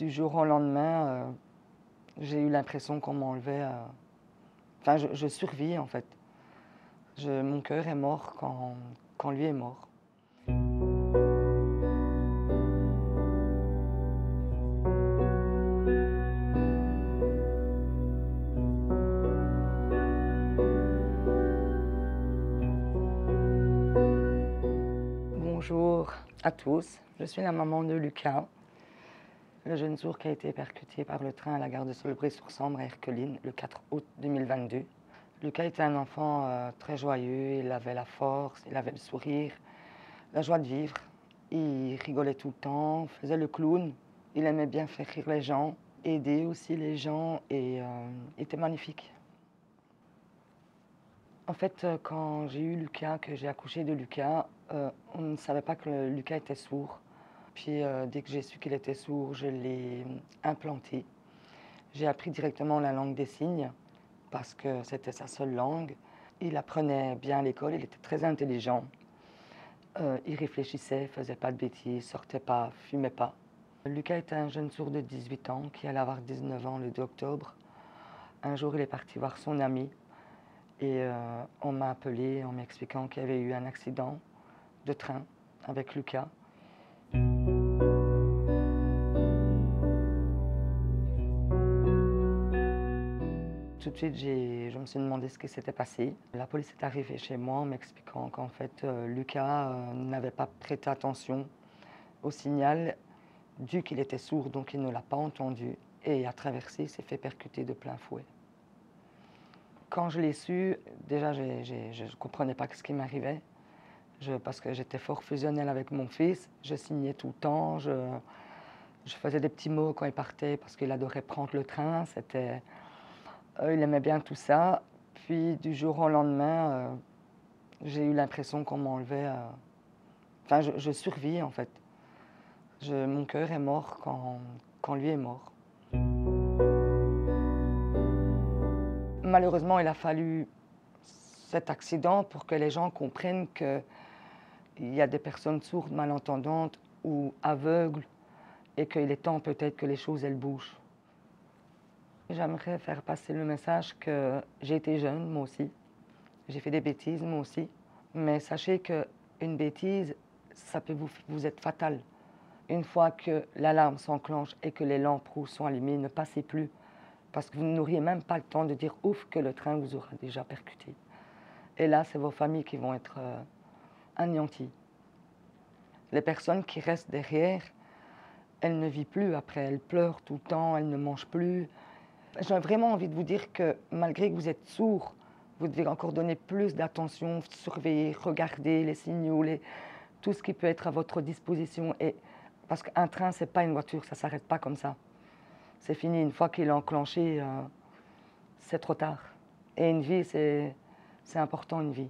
du jour au lendemain, j'ai eu l'impression qu'on m'enlevait. Enfin, je survis en fait. Mon cœur est mort quand lui est mort. Bonjour à tous, je suis la maman de Lucas, le jeune sourd qui a été percuté par le train à la gare de Solebray-sur-Sambre à Erqueline le 4 août 2022. Lucas était un enfant très joyeux, il avait la force, il avait le sourire, la joie de vivre. Il rigolait tout le temps, faisait le clown, il aimait bien faire rire les gens, aider aussi les gens et il était magnifique. En fait, quand j'ai eu Lucas, que j'ai accouché de Lucas, on ne savait pas que Lucas était sourd. Puis dès que j'ai su qu'il était sourd, je l'ai implanté. J'ai appris directement la langue des signes parce que c'était sa seule langue. Il apprenait bien à l'école, il était très intelligent. Il réfléchissait, faisait pas de bêtises, sortait pas, fumait pas. Lucas était un jeune sourd de 18 ans qui allait avoir 19 ans le 2 octobre. Un jour, il est parti voir son ami et on m'a appelé en m'expliquant qu'il y avait eu un accident de train avec Lucas. Tout de suite, je me suis demandé ce qui s'était passé. La police est arrivée chez moi en m'expliquant qu'en fait, Lucas n'avait pas prêté attention au signal, dû qu'il était sourd, donc il ne l'a pas entendu, et a traversé, il s'est fait percuter de plein fouet. Quand je l'ai su, déjà, je ne comprenais pas ce qui m'arrivait, parce que j'étais fort fusionnelle avec mon fils, je signais tout le temps, je faisais des petits mots quand il partait, parce qu'il adorait prendre le train, il aimait bien tout ça. Puis du jour au lendemain, j'ai eu l'impression qu'on m'enlevait. Enfin, je survis en fait. Mon cœur est mort quand lui est mort. Malheureusement, il a fallu cet accident pour que les gens comprennent qu'il y a des personnes sourdes, malentendantes ou aveugles et qu'il est temps peut-être que les choses elles bougent. J'aimerais faire passer le message que j'ai été jeune, moi aussi. J'ai fait des bêtises, moi aussi. Mais sachez qu'une bêtise, ça peut vous être fatal. Une fois que l'alarme s'enclenche et que les lampes rouges sont allumées, ne passez plus. Parce que vous n'auriez même pas le temps de dire ouf que le train vous aura déjà percuté. Et là, c'est vos familles qui vont être anéanties. Les personnes qui restent derrière, elles ne vivent plus après. Elles pleurent tout le temps, elles ne mangent plus. J'ai vraiment envie de vous dire que malgré que vous êtes sourd, vous devez encore donner plus d'attention, surveiller, regarder les signaux, tout ce qui peut être à votre disposition. Parce qu'un train, ce n'est pas une voiture, ça ne s'arrête pas comme ça. C'est fini, une fois qu'il est enclenché, c'est trop tard. Et une vie, c'est important, une vie.